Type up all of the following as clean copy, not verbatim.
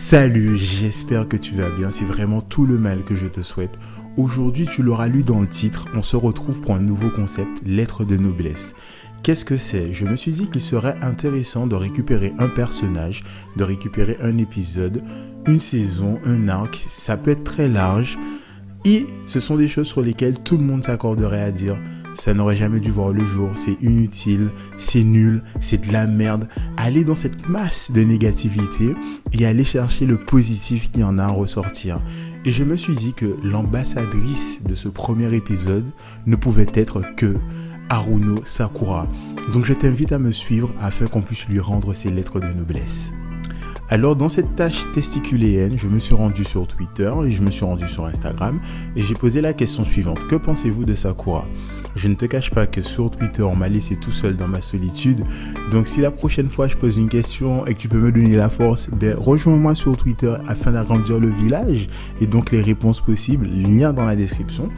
Salut, j'espère que tu vas bien, c'est vraiment tout le mal que je te souhaite. Aujourd'hui, tu l'auras lu dans le titre, on se retrouve pour un nouveau concept, lettre de noblesse. Qu'est-ce que c'est? Je me suis dit qu'il serait intéressant de récupérer un personnage, de récupérer un épisode, une saison, un arc, ça peut être très large. Et ce sont des choses sur lesquelles tout le monde s'accorderait à dire ça n'aurait jamais dû voir le jour, c'est inutile, c'est nul, c'est de la merde. Aller dans cette masse de négativité et aller chercher le positif qui en a à ressortir. Et je me suis dit que l'ambassadrice de ce premier épisode ne pouvait être que Haruno Sakura. Donc je t'invite à me suivre afin qu'on puisse lui rendre ses lettres de noblesse. Alors dans cette tâche testiculéenne, je me suis rendu sur Twitter et je me suis rendu sur Instagram et j'ai posé la question suivante. Que pensez-vous de Sakura? Je ne te cache pas que sur Twitter, on m'a laissé tout seul dans ma solitude. Donc si la prochaine fois je pose une question et que tu peux me donner la force, rejoins-moi sur Twitter afin d'agrandir le village et donc les réponses possibles, lien dans la description.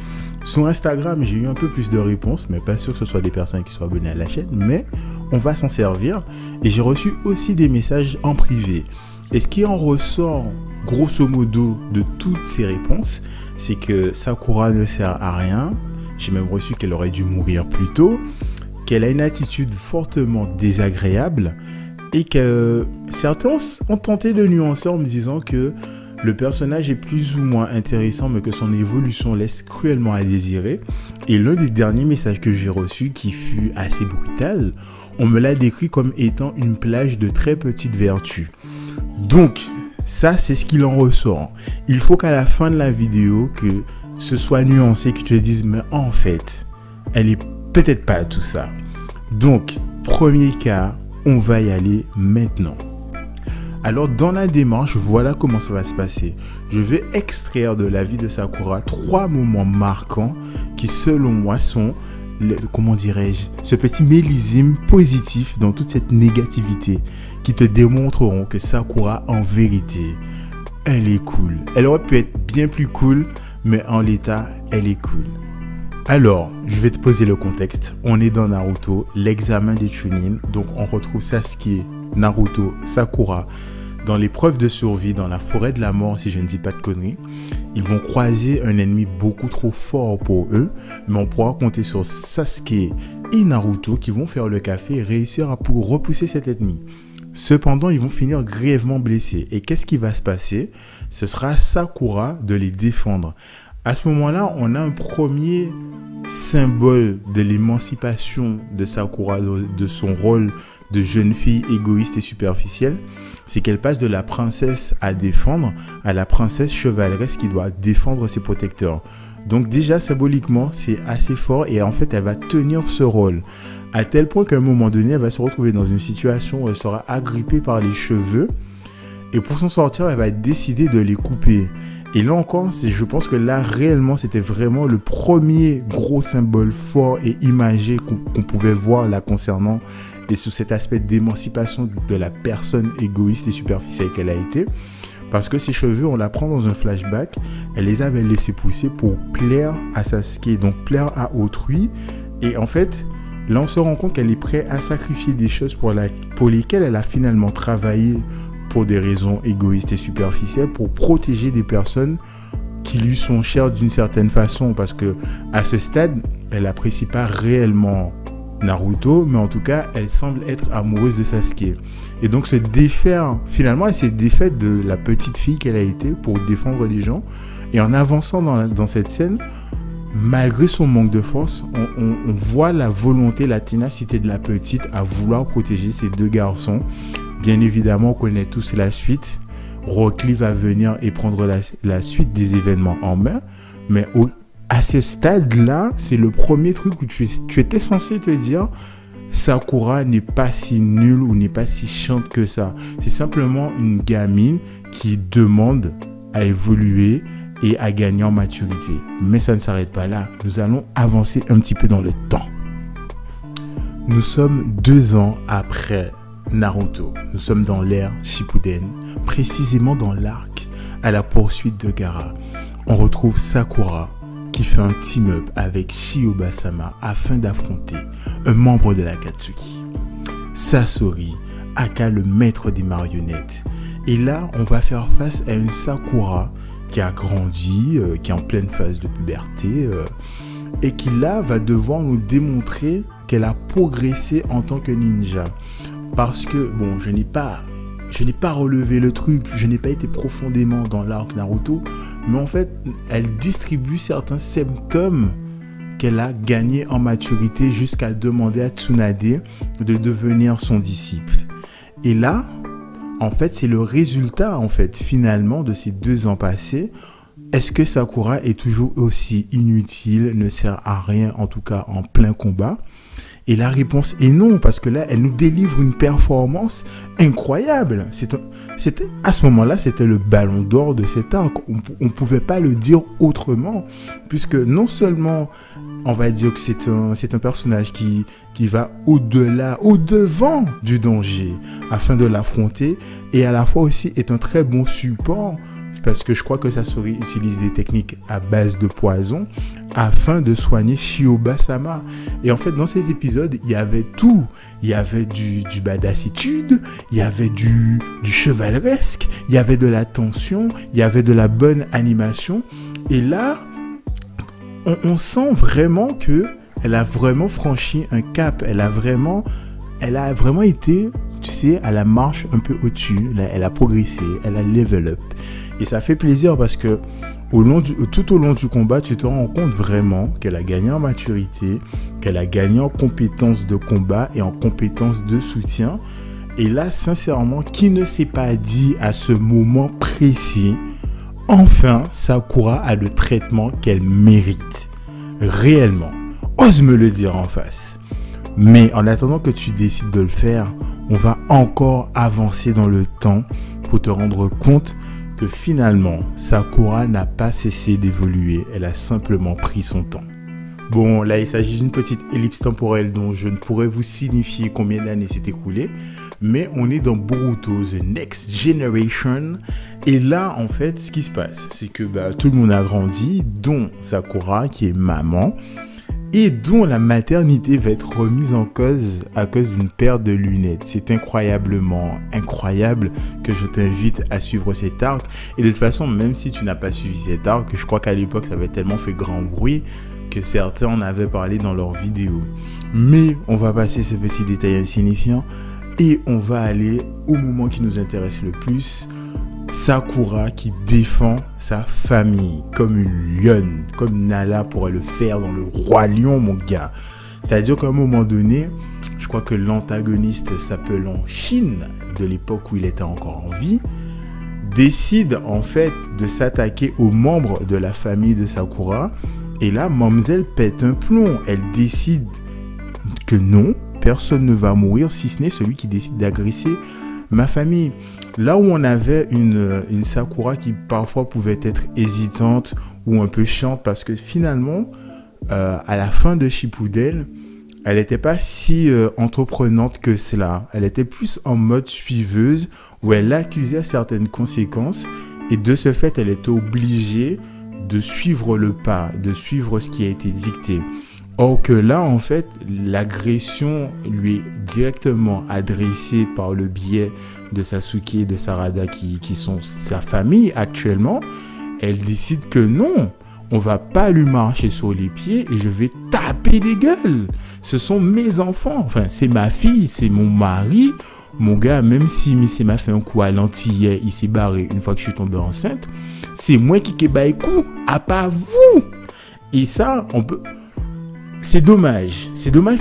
Sur Instagram, j'ai eu un peu plus de réponses, mais pas sûr que ce soit des personnes qui soient abonnées à la chaîne, mais on va s'en servir. Et j'ai reçu aussi des messages en privé. Et ce qui en ressort, grosso modo, de toutes ces réponses, c'est que Sakura ne sert à rien. J'ai même reçu qu'elle aurait dû mourir plus tôt, qu'elle a une attitude fortement désagréable, et que certains ont tenté de nuancer en me disant que le personnage est plus ou moins intéressant, mais que son évolution laisse cruellement à désirer. Et l'un des derniers messages que j'ai reçu, qui fut assez brutal, on me l'a décrit comme étant une plage de très petites vertus. Donc, ça, c'est ce qu'il en ressort. Il faut qu'à la fin de la vidéo, que ce soit nuancé, que tu te dises, mais en fait, elle est peut-être pas tout ça. Donc, premier cas, on va y aller maintenant. Alors, dans la démarche, voilà comment ça va se passer. Je vais extraire de la vie de Sakura 3 moments marquants qui, selon moi, sont, comment dirais-je, ce petit millésime positif dans toute cette négativité qui te démontreront que Sakura, en vérité, elle est cool. Elle aurait pu être bien plus cool, mais en l'état, elle est cool. Alors, je vais te poser le contexte. On est dans Naruto, l'examen des Chunin. Donc, on retrouve Sasuke, Naruto, Sakura dans l'épreuve de survie dans la forêt de la mort, si je ne dis pas de conneries. Ils vont croiser un ennemi beaucoup trop fort pour eux, mais on pourra compter sur Sasuke et Naruto qui vont faire le café et réussir à repousser cet ennemi. Cependant, ils vont finir grièvement blessés. Et qu'est-ce qui va se passer? Ce sera Sakura de les défendre. À ce moment-là, on a un premier symbole de l'émancipation de Sakura, de son rôle de jeune fille égoïste et superficielle. C'est qu'elle passe de la princesse à défendre à la princesse chevaleresque qui doit défendre ses protecteurs. Donc déjà, symboliquement, c'est assez fort et en fait, elle va tenir ce rôle. À tel point qu'à un moment donné, elle va se retrouver dans une situation où elle sera agrippée par les cheveux. Et pour s'en sortir, elle va décider de les couper. Et là encore, je pense que là, réellement, c'était vraiment le premier gros symbole fort et imagé qu'on pouvait voir là concernant et sous cet aspect d'émancipation de la personne égoïste et superficielle qu'elle a été. Parce que ses cheveux, on l'apprend dans un flashback, elle les avait laissés pousser pour plaire à Sasuke, donc plaire à autrui. Et en fait, là, on se rend compte qu'elle est prête à sacrifier des choses pour lesquelles elle a finalement travaillé pour des raisons égoïstes et superficielles, pour protéger des personnes qui lui sont chères d'une certaine façon. Parce que à ce stade, elle n'apprécie pas réellement Naruto, mais en tout cas, elle semble être amoureuse de Sasuke. Et donc se défaire, finalement, elle s'est défaite de la petite fille qu'elle a été pour défendre les gens. Et en avançant dans cette scène, malgré son manque de force, on voit la volonté, la ténacité de la petite à vouloir protéger ces deux garçons. Bien évidemment, on connaît tous la suite. Rock Lee va venir et prendre la suite des événements en main. Mais à ce stade-là, c'est le premier truc où tu étais censé te dire Sakura n'est pas si nulle ou n'est pas si chiante que ça. C'est simplement une gamine qui demande à évoluer et à gagner en maturité. Mais ça ne s'arrête pas là. Nous allons avancer un petit peu dans le temps. Nous sommes 2 ans après Naruto. Nous sommes dans l'ère Shippuden, précisément dans l'arc à la poursuite de Gaara. On retrouve Sakura qui fait un team-up avec Shiobasama afin d'affronter un membre de l'Akatsuki. Sasori, aka le maître des marionnettes, Et là, on va faire face à une Sakura qui a grandi, qui est en pleine phase de puberté, et qui là va devoir nous démontrer qu'elle a progressé en tant que ninja. Parce que, bon, je n'ai pas relevé le truc, je n'ai pas été profondément dans l'arc Naruto, mais en fait, elle distribue certains symptômes qu'elle a gagnés en maturité jusqu'à demander à Tsunade de devenir son disciple. Et là, en fait, c'est le résultat, en fait, finalement, de ces 2 ans passés. Est-ce que Sakura est toujours aussi inutile, ne sert à rien, en tout cas en plein combat? Et la réponse est non, parce que là, elle nous délivre une performance incroyable. À ce moment-là, c'était le ballon d'or de cet arc. On ne pouvait pas le dire autrement, puisque non seulement, on va dire que c'est un personnage qui va au-delà, au-devant du danger, afin de l'affronter, et à la fois aussi est un très bon support, parce que je crois que Sasori utilise des techniques à base de poison afin de soigner Shiobasama. Et en fait, dans ces épisodes, il y avait tout. Il y avait du badassitude, il y avait du chevaleresque, il y avait de la tension, il y avait de la bonne animation. Et là, on sent vraiment que elle a vraiment franchi un cap. Elle a vraiment été, tu sais, à la marche un peu au-dessus. Elle a progressé, elle a level up. Et ça fait plaisir parce que tout au long du combat, tu te rends compte vraiment qu'elle a gagné en maturité, qu'elle a gagné en compétences de combat et en compétences de soutien. Et là, sincèrement, qui ne s'est pas dit à ce moment précis, enfin, Sakura a le traitement qu'elle mérite. Réellement. Ose me le dire en face. Mais en attendant que tu décides de le faire, on va encore avancer dans le temps pour te rendre compte que finalement, Sakura n'a pas cessé d'évoluer, elle a simplement pris son temps. Bon, là, il s'agit d'une petite ellipse temporelle dont je ne pourrais vous signifier combien d'années s'est écoulé, mais on est dans Boruto, The Next Generation, et là, en fait, ce qui se passe, c'est que tout le monde a grandi, dont Sakura, qui est maman, et dont la maternité va être remise en cause à cause d'une paire de lunettes. C'est incroyablement incroyable que je t'invite à suivre cet arc. Et de toute façon, même si tu n'as pas suivi cet arc, je crois qu'à l'époque, ça avait tellement fait grand bruit que certains en avaient parlé dans leurs vidéos. Mais on va passer ce petit détail insignifiant et on va aller au moment qui nous intéresse le plus. Sakura qui défend sa famille comme une lionne, comme Nala pourrait le faire dans le Roi Lion, mon gars. C'est-à-dire qu'à un moment donné, je crois que l'antagoniste s'appelant Shin, de l'époque où il était encore en vie, décide en fait de s'attaquer aux membres de la famille de Sakura. Et là, Mamzelle pète un plomb. Elle décide que non, personne ne va mourir si ce n'est celui qui décide d'agresser ma famille. Là où on avait une Sakura qui parfois pouvait être hésitante ou un peu chiante parce que finalement, à la fin de Shippuden, elle n'était pas si entreprenante que cela. Elle était plus en mode suiveuse où elle accusait certaines conséquences et de ce fait, elle était obligée de suivre le pas, de suivre ce qui a été dicté. Or que là, en fait, l'agression lui est directement adressée par le biais de Sasuke et de Sarada qui sont sa famille actuellement. Elle décide que non, on va pas lui marcher sur les pieds et je vais taper des gueules. Ce sont mes enfants, enfin c'est ma fille, c'est mon mari. Mon gars, même si Missy m'a fait un coup à l'antillais, il s'est barré une fois que je suis tombé enceinte, c'est moi qui ai coup, à pas vous. Et ça, on peut... C'est dommage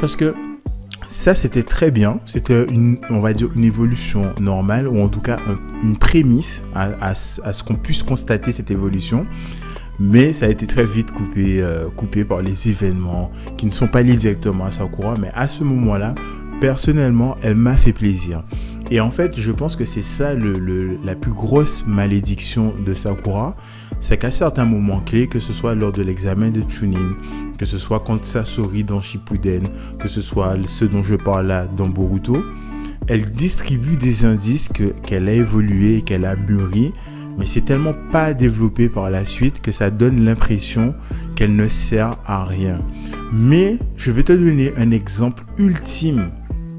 parce que ça c'était très bien, c'était on va dire une évolution normale ou en tout cas une prémisse à ce qu'on puisse constater cette évolution, mais ça a été très vite coupé par les événements qui ne sont pas liés directement à Sakura, mais à ce moment-là, personnellement, elle m'a fait plaisir. Et en fait, je pense que c'est ça la plus grosse malédiction de Sakura, c'est qu'à certains moments clés, que ce soit lors de l'examen de Chunin, que ce soit quand Sasori dans Shippuden, que ce soit ce dont je parle là dans Boruto, elle distribue des indices qu'elle a évolué, qu'elle a mûri, mais c'est tellement pas développé par la suite que ça donne l'impression qu'elle ne sert à rien. Mais je vais te donner un exemple ultime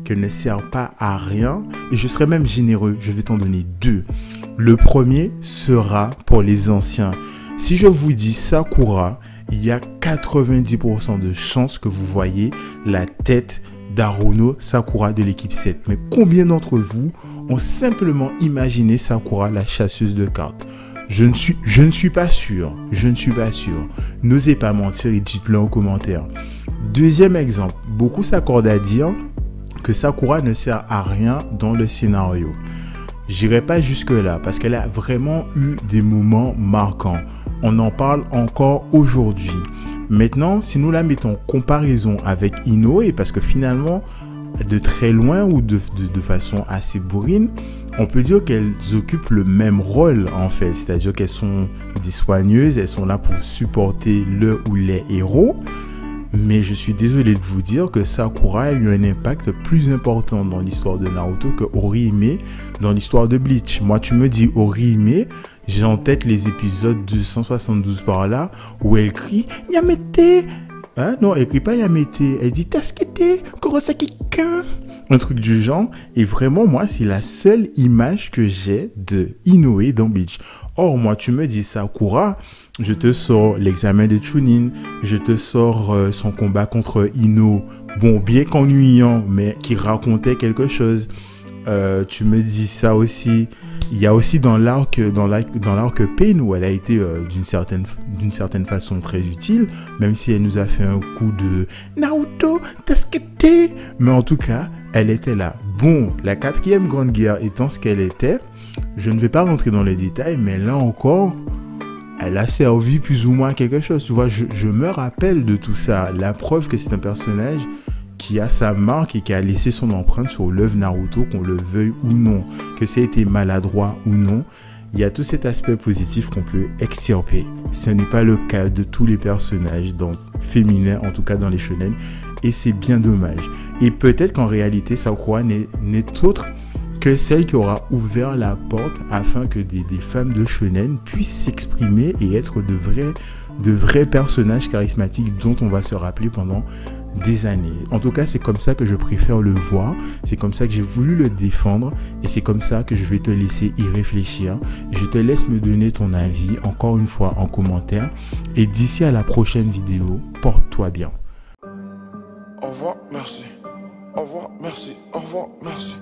qu'elle ne sert pas à rien, et je serai même généreux, je vais t'en donner deux. Le premier sera pour les anciens. Si je vous dis Sakura, il y a 90% de chances que vous voyez la tête d'Haruno Sakura de l'équipe 7. Mais combien d'entre vous ont simplement imaginé Sakura, la chasseuse de cartes? Je ne suis pas sûr. Je ne suis pas sûr. N'osez pas mentir et dites-le en commentaire. Deuxième exemple, beaucoup s'accordent à dire que Sakura ne sert à rien dans le scénario. J'irai pas jusque là parce qu'elle a vraiment eu des moments marquants. On en parle encore aujourd'hui. Maintenant, si nous la mettons en comparaison avec Inoue, parce que finalement, de très loin ou de façon assez bourrine, on peut dire qu'elles occupent le même rôle en fait. C'est-à-dire qu'elles sont des soigneuses, elles sont là pour supporter le ou les héros. Mais je suis désolé de vous dire que Sakura a eu un impact plus important dans l'histoire de Naruto que Orihime dans l'histoire de Bleach. Moi, tu me dis Orihime, j'ai en tête les épisodes 272 par là, où elle crie « Yamete !» Hein? Non, elle crie pas Yamete, elle dit « Tasukete Kurosaki-kun !» Un truc du genre. Et vraiment, moi, c'est la seule image que j'ai de Inoue dans Bleach. Or, moi, tu me dis Sakura, je te sors l'examen de Chunin, je te sors son combat contre Ino, bon, bien qu'ennuyant, mais qui racontait quelque chose. Tu me dis ça aussi. Il y a aussi dans l'arc Pain où elle a été d'une certaine façon très utile, même si elle nous a fait un coup de Naruto, Tasukete. Mais en tout cas, elle était là. Bon, la 4e grande guerre étant ce qu'elle était, je ne vais pas rentrer dans les détails, mais là encore, elle a servi plus ou moins à quelque chose. Tu vois, je me rappelle de tout ça. La preuve que c'est un personnage qui a sa marque et qui a laissé son empreinte sur l'œuvre Naruto, qu'on le veuille ou non, que ça ait été maladroit ou non, il y a tout cet aspect positif qu'on peut extirper. Ce n'est pas le cas de tous les personnages, donc féminins, en tout cas dans les shonen, et c'est bien dommage. Et peut-être qu'en réalité, Sakura n'est autre que celle qui aura ouvert la porte afin que des femmes de shonen puissent s'exprimer et être de vrais personnages charismatiques dont on va se rappeler pendant des années. En tout cas, c'est comme ça que je préfère le voir, c'est comme ça que j'ai voulu le défendre et c'est comme ça que je vais te laisser y réfléchir. Je te laisse me donner ton avis encore une fois en commentaire et d'ici à la prochaine vidéo, porte-toi bien. Au revoir, merci. Au revoir, merci. Au revoir, merci.